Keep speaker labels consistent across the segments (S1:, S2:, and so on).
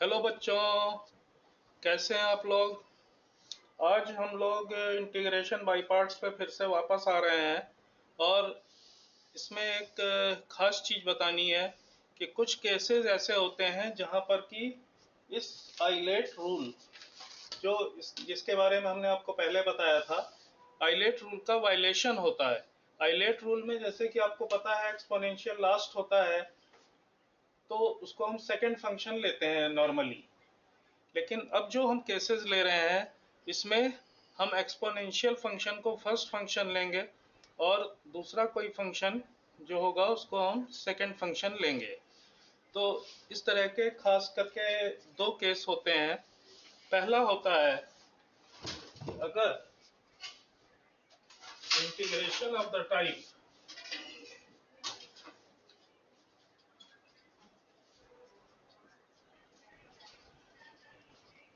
S1: Hello बच्चों, कैसे हैं आप लोग। आज हम लोग इंटीग्रेशन बाय पार्ट्स पे फिर से वापस आ रहे हैं और इसमें एक खास चीज़ बतानी है कि कुछ केसेस ऐसे होते हैं जहां पर कि इस आइलेट रूल जिसके बारे में हमने आपको पहले बताया था, आइलेट रूल का वायलेशन होता है। आइलेट रूल में जैसे कि आपको पता है एक्सपोनेंशियल लास्ट होता है, तो उसको हम सेकंड फंक्शन लेते हैं नॉर्मली। लेकिन अब जो हम केसेस ले रहे हैं इसमें हम एक्सपोनेंशियल फंक्शन को फर्स्ट फंक्शन लेंगे और दूसरा कोई फंक्शन जो होगा उसको हम सेकंड फंक्शन लेंगे। तो इस तरह के खास करके दो केस होते हैं। पहला होता है अगर integration of the type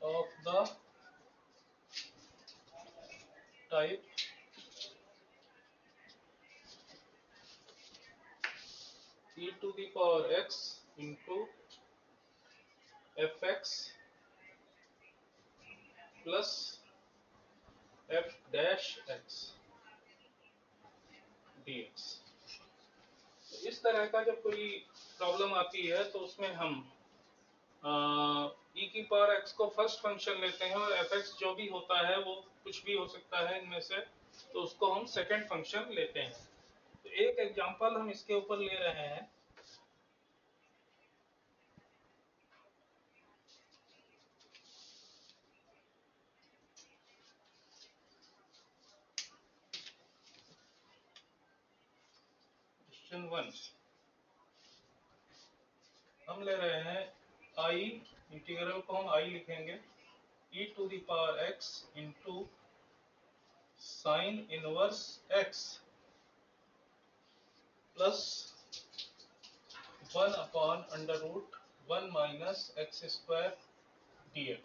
S1: of the type e to the power x into fx plus f dash x dx। तो इस तरह का जब कोई प्रॉब्लम आती है तो उसमें हम e की पावर x को फर्स्ट फंक्शन लेते हैं और fx जो भी होता है वो कुछ भी हो सकता है इनमें से, तो उसको हम सेकंड फंक्शन लेते हैं। तो एक एग्जांपल हम इसके ऊपर ले रहे हैं। क्वेश्चन 1 हम ले रहे हैं i, इंटीग्रल को हम i लिखेंगे, e to the power x into sine inverse x plus 1 upon under root 1 minus x square dx।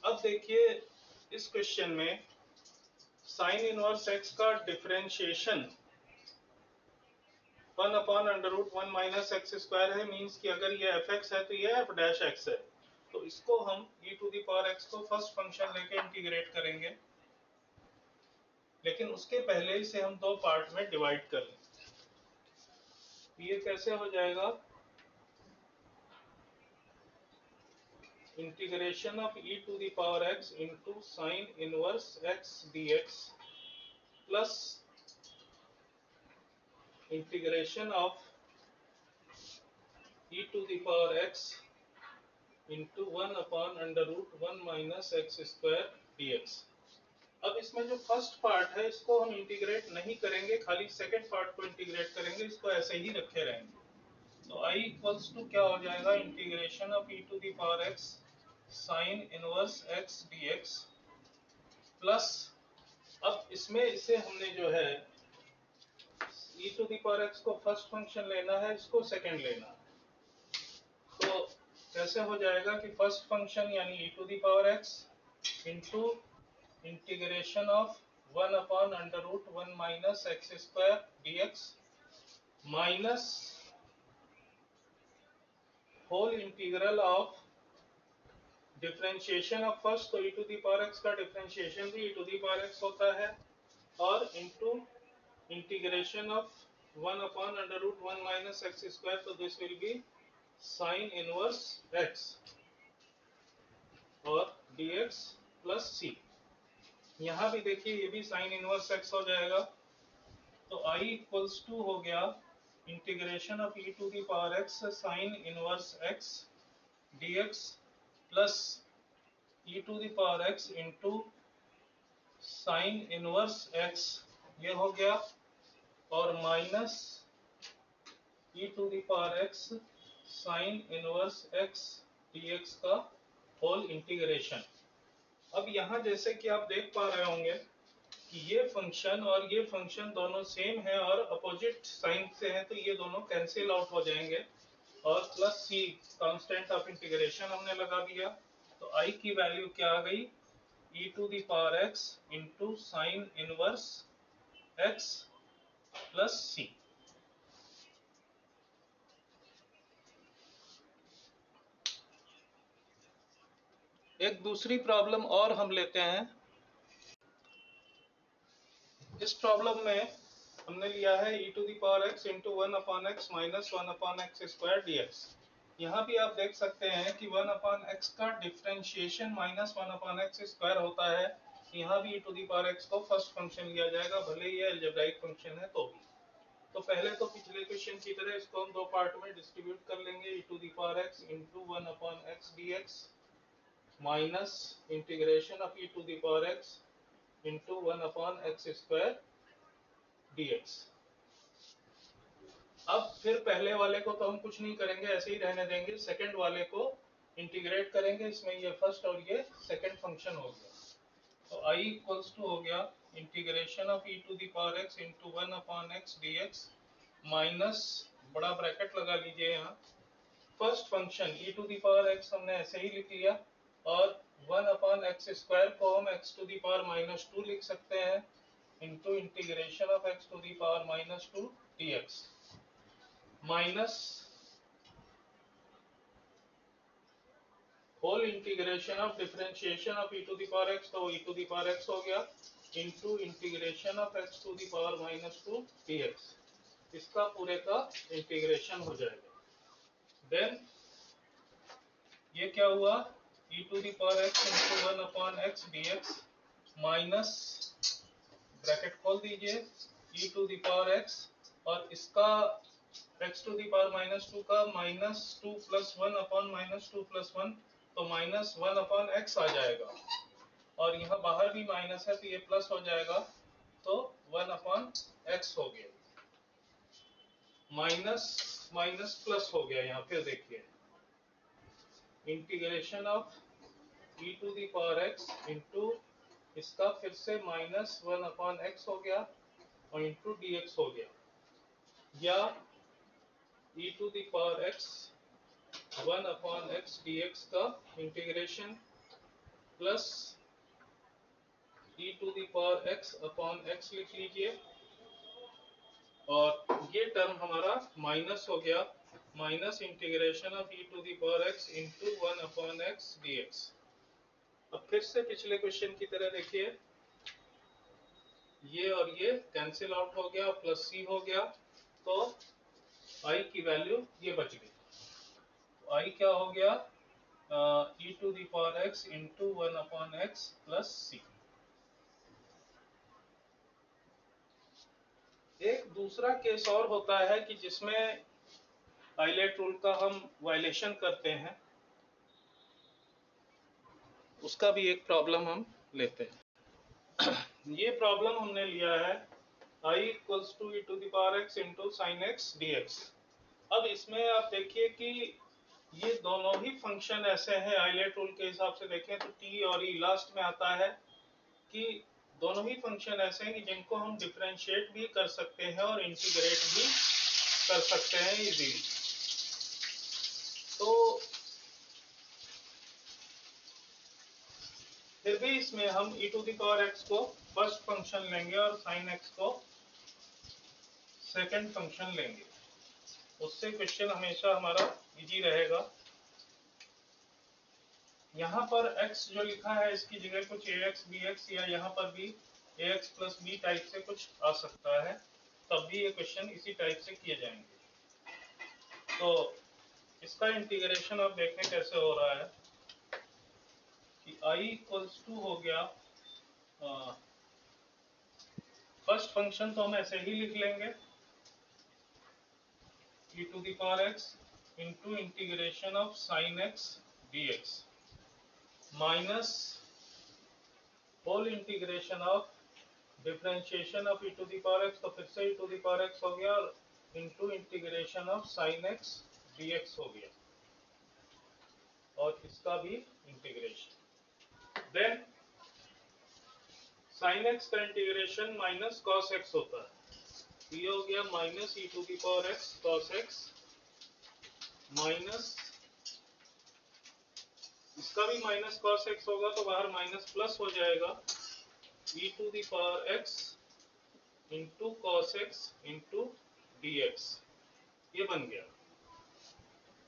S1: अब देखिए इस क्वेश्चन में साइन इनवर्स x का differentiation 1 upon under root 1 minus x square है, means कि अगर ये एफ एक्स है तो ये एफ डैश एक्स है। तो इसको हम e to the power x को फर्स्ट फंक्शन लेके इंटीग्रेट करेंगे, लेकिन उसके पहले इसे हम दो पार्ट में डिवाइड कर लेंगे। ये कैसे हो जाएगा, integration of e to the power x into sine inverse x dx plus integration of e to the power x into 1 upon under root 1 minus x square dx। अब इसमें जो फर्स्ट पार्ट है इसको हम इंटीग्रेट नहीं करेंगे, खाली second part को इंटीग्रेट करेंगे, इसको ऐसे ही रखे रहेंगे। तो i इक्वल्स टू क्या हो जाएगा, integration of e to the power x sine inverse x dx plus, अब इसमें इसे हमने जो है e to the power x को फर्स्ट फंक्शन लेना है, इसको सेकंड लेना है। तो कैसे हो जाएगा कि फर्स्ट फंक्शन यानी e to the power x into integration of 1 upon under root 1 minus x square dx minus whole integral of differentiation of first, तो e to the power x का डिफरेंशिएशन भी e to the power x होता है, और into integration of 1 upon under root 1 minus x square, तो this will be sine inverse x और dx plus c। यहाँ भी देखिए ये भी साइन इनवर्स x हो जाएगा। तो i इक्वल्स टू हो गया integration of e to the power x sine inverse x dx plus e to the power x into sine inverse x, ये हो गया, और minus e to the power x sine inverse x dx का whole integration. अब यहाँ जैसे कि आप देख पा रहे होंगे कि ये फंक्शन और ये फंक्शन दोनों सेम है और अपोजिट साइन से हैं, तो ये दोनों कैंसिल आउट हो जाएंगे, और plus C constant of integration हमने लगा दिया। तो आई की वैल्यू क्या आ गई, e to the power x into sine inverse x plus c. एक दूसरी प्रॉब्लम और हम लेते हैं। इस प्रॉब्लम में हमने लिया है e to the power x into 1/x minus 1/x square dx। यहाँ भी आप देख सकते हैं कि 1/x का डिफरेंशिएशन माइनस 1/x स्क्वायर होता है। यहाँ भी e to the power x को फर्स्ट फंक्शन लिया जाएगा, भले ही अलजेब्राइक फंक्शन है तो भी। तो पहले तो पिछले क्वेश्चन की तरह इसको हम दो पार्ट में डिस्ट्रीब्यूट कर लेंगे, e to the power x into 1/x dx minus integration of e to the power x into 1/x square dx। अब फिर पहले वाले को तो हम कुछ नहीं करेंगे, ऐसे ही रहने देंगे। सेकंड वाले को इंटीग्रेट करेंगे, इसमें ये फर्स्ट और ये सेकंड फंक्शन हो गया। तो i इक्वल्स टू हो गया integration of e to the power x into 1/x dx minus, बड़ा ब्रैकेट लगा लीजिए यहाँ, first function e to the power x हमने ऐसे ही लिख लिया, और 1/x स्क्वायर को हम x टू द पावर -2 लिख सकते हैं into integration of x to the power -2 dx minus whole integration of differentiation of e to the power x, तो e to the power x हो गया into integration of x to the power -2 dx। इसका पूरे का integration हो जाएगा। Then ये क्या हुआ, e to the power x into 1/x dx minus, bracket खोल दीजिए, e to the power x और इसका x टू द पावर -2 का -2 प्लस 1 अपॉन -2 प्लस 1, तो -1/x आ जाएगा, और यहाँ बाहर भी माइनस है तो ये प्लस हो जाएगा, तो 1/x हो गया, माइनस माइनस प्लस हो गया। यहाँ फिर देखिए integration of e to the power x into इसका फिर से -1/x हो गया और इंटू dx हो गया, या e to the power x 1/x dx का integration plus e to the power x upon x लिख लीजिए, और ये टर्म हमारा माइनस हो गया, minus integration of e to the power x into 1/x dx। अब फिर से पिछले क्वेश्चन की तरह देखिए, ये और ये कैंसिल आउट हो गया, प्लस c हो गया, तो i की वैल्यू ये बच गई। तो i क्या हो गया, e to the power x into 1/x plus c। एक दूसरा केस और होता है कि जिसमें आइलेट रूल का हम वायलेशन करते हैं, उसका भी एक प्रॉब्लम हम लेते हैं। ये प्रॉब्लम हमने लिया है i equals to e to the power x into sine x dx। अब इसमें आप देखिए कि ये दोनों ही फंक्शन ऐसे हैं, आइलेट रूल के हिसाब से देखें तो t और e लास्ट में आता है, कि दोनों ही फंक्शन ऐसे हैं कि जिनको हम डिफरेंशिएट भी कर सकते हैं और इंटीग्रेट भी कर सकते हैं इजीली। तो फिर भी इसमें हम e to the power x को फर्स्ट फंक्शन लेंगे और sin x को सेकंड फंक्शन लेंगे, उससे क्वेश्चन हमेशा हमारा इजी रहेगा। यहाँ पर x जो लिखा है इसकी जगह कुछ ax bx या यहाँ पर भी ax प्लस b टाइप से कुछ आ सकता है, तब भी ये क्वेश्चन इसी टाइप से किए जाएंगे। तो इसका इंटीग्रेशन आप देखें कैसे हो रहा है कि i इक्वल्स टू हो गया, फर्स्ट फंक्शन तो हम ऐसे ही लिख लेंगे e to the power x into integration of sine x dx minus whole integration of differentiation of e to the power x, तो फिर से e to the power x हो गया, और into integration of sine x dx हो गया, और इसका भी इंटीग्रेशन। देन साइन x का इंटीग्रेशन माइनस कॉस x होता है, ये हो गया माइनस e to the power x cos x, minus इसका भी माइनस कॉस x होगा तो बाहर माइनस प्लस हो जाएगा, e to the power x into cos x into dx, ये बन गया।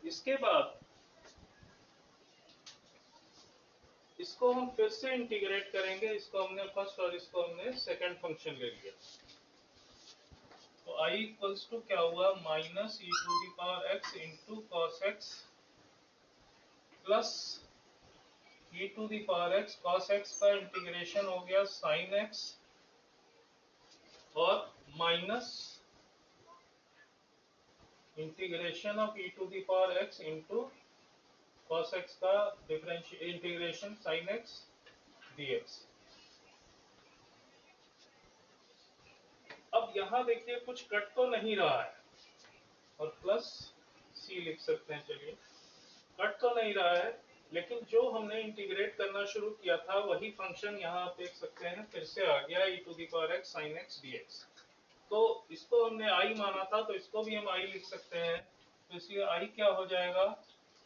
S1: इसके बाद इसको हम फिर से इंटीग्रेट करेंगे, इसको हमने फर्स्ट और इसको हमने सेकंड फंक्शन ले लिया। तो आई इक्वल्स टू क्या हुआ, minus e to the power x into cos x plus e to the power x. Cos x का इंटीग्रेशन हो गया साइन एक्स और minus integration of e to the power x into cos x का differential integration sin x dx। अब यहां देखिए कुछ cut तो नहीं रहा है और प्लस c लिख सकते हैं, चलिए कट तो नहीं रहा है, लेकिन जो हमने इंटीग्रेट करना शुरू किया था वही फंक्शन यहाँ आप देख सकते हैं फिर से आ गया e to the power x sin x dx। तो इसको हमने i माना था तो इसको भी हम i लिख सकते हैं, तो इसलिए i क्या हो जाएगा,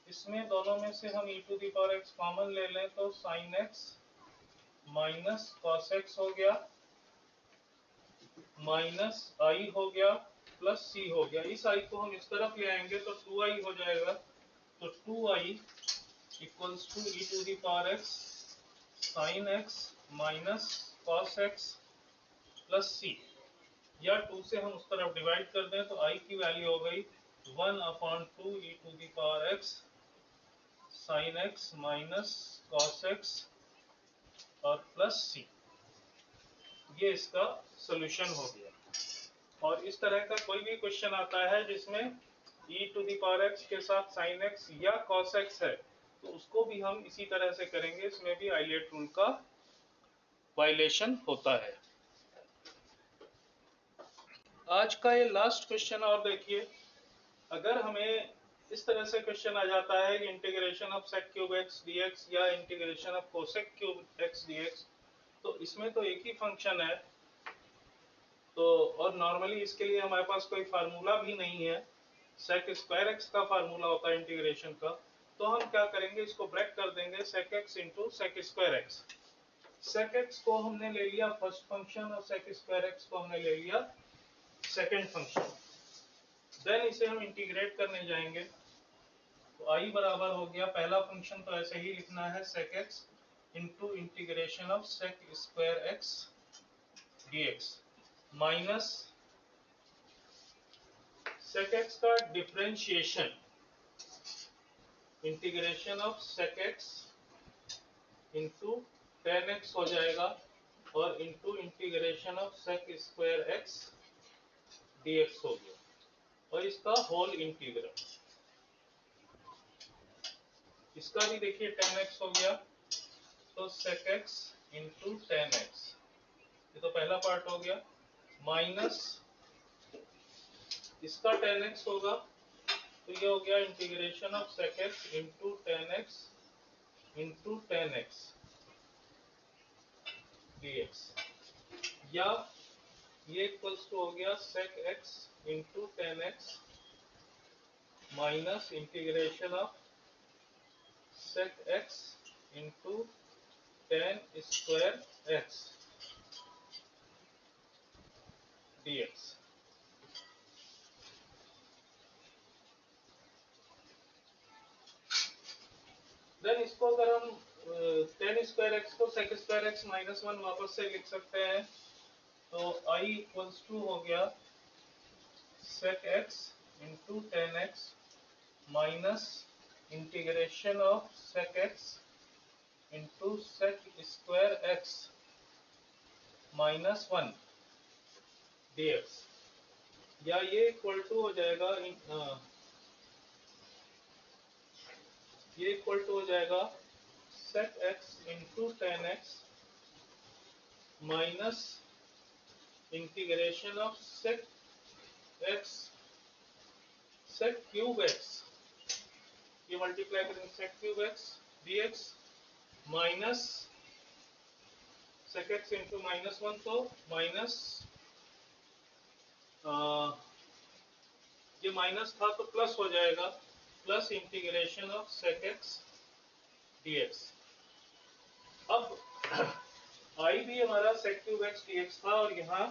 S1: इसमें दोनों में से हम e to the power x common ले लें तो sin x minus cos x हो गया माइनस i हो गया प्लस c हो गया। इस i को हम इस तरफ ले आएंगे तो 2i हो जाएगा, तो 2i equals to e to the power x sin x minus cos x plus c, या 2 से हम उस तरफ डिवाइड कर दें तो i की वैल्यू हो गई 1/2 e to the power x sin x minus cos x और प्लस c। ये इसका सॉल्यूशन हो गया। और इस तरह का कोई भी क्वेश्चन आता है जिसमें e to the power x के साथ sin x या cos x है तो उसको भी हम इसी तरह से करेंगे, इसमें भी आइलेट रूल का वायलेशन होता है। आज का ये लास्ट क्वेश्चन और देखिए, अगर हमें इस तरह से क्वेश्चन आ जाता है कि integration of sec cube x dx या integration of cosec cube x dx, तो इसमें तो एक ही फंक्शन है, तो और नॉर्मली इसके लिए हमारे पास कोई फार्मूला भी नहीं है, sec स्क्वायर x का फार्मूला होता है इंटीग्रेशन का, तो हम क्या करेंगे, इसको ब्रेक कर देंगे sec x into sec square x। sec x को हमने ले लिया फर्स्ट फंक्शन और sec स्क्वायर x को हमने ले लिया सेकंड फंक्शन। देन इसे हम इंटीग्रेट करने जाएंगे तो i बराबर हो गया, पहला फंक्शन तो ऐसे ही लिखना है sec x into integration of sec square x dx minus sec x का differentiation integration of sec x into tan x हो जाएगा और into integration of sec square x dx हो गया और इसका होल इंटीग्रल। इसका भी देखिए tan x हो गया तो sec x into tan x, ये तो पहला पार्ट हो गया, माइनस इसका tan x होगा तो ये हो गया integration of sec x into tan x into tan x dx, या ये इक्वल्स टू हो गया sec x into tan x minus integration of sec x into tan square x dx। Then इसको अगर हम tan स्क्वायर x को sec square x माइनस 1 वापस से लिख सकते हैं तो i इक्वल्स टू हो गया sec x into tan x minus integration of sec x into sec square x माइनस 1 dx, या ये इक्वल टू हो जाएगा ये इक्वल टू हो जाएगा sec x into tan x minus integration of sec x sec cube x, ये multiply करेंगे sec cube x dx minus sec x into minus 1 तो माइनस ये माइनस था तो प्लस हो जाएगा, plus integration of sec x dx। अब i भी हमारा sec क्यूब x dx था और यहाँ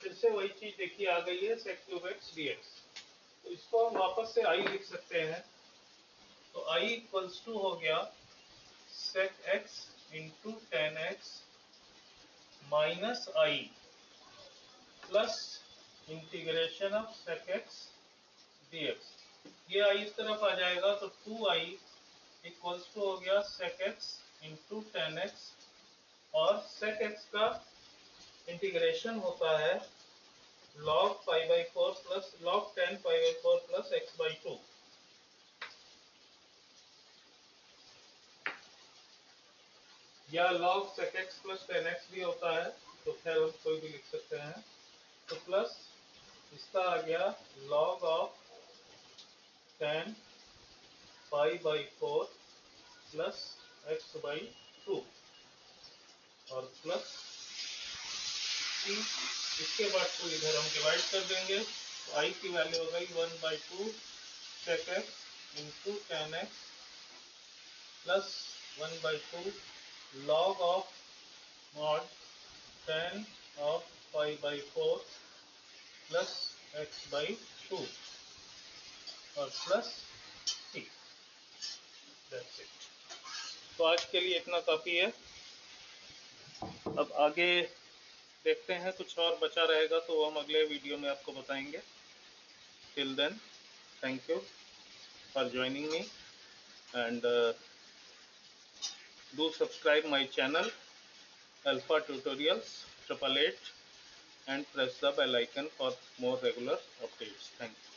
S1: फिर से वही चीज देखिए आ गई है sec क्यूब x dx, तो इसको हम वापस से i लिख सकते हैं, तो i इक्वल्स टू हो गया sec x into tan x minus I plus integration of sec x dx। ये I इस तरफ आ जाएगा तो 2I इक्वल्स टू हो गया sec x into ten x, और sec x का इंटीग्रेशन होता है log pi by 4 plus log 10 pi by 4 plus x by 2। या log sec x plus ten x भी होता है, तो खैर हम कोई भी लिख सकते हैं। तो प्लस इसका आ गया log of 10 pi by 4 plus x by 2 और प्लस c। इसके बाद 2 इधर हम डिवाइड कर देंगे, तो i की वैल्यू हो गई 1/2 sec x into ten x plus 1/2 log of mod 10 of pi by 4 plus x by 2 और प्लस c। That's it। तो आज के लिए इतना काफ़ी है। अब आगे देखते हैं, कुछ और बचा रहेगा तो हम अगले वीडियो में आपको बताएंगे। Till then, thank you for joining me and do subscribe my channel Alpha Tutorials 888 and press the bell icon for more regular updates. Thank you.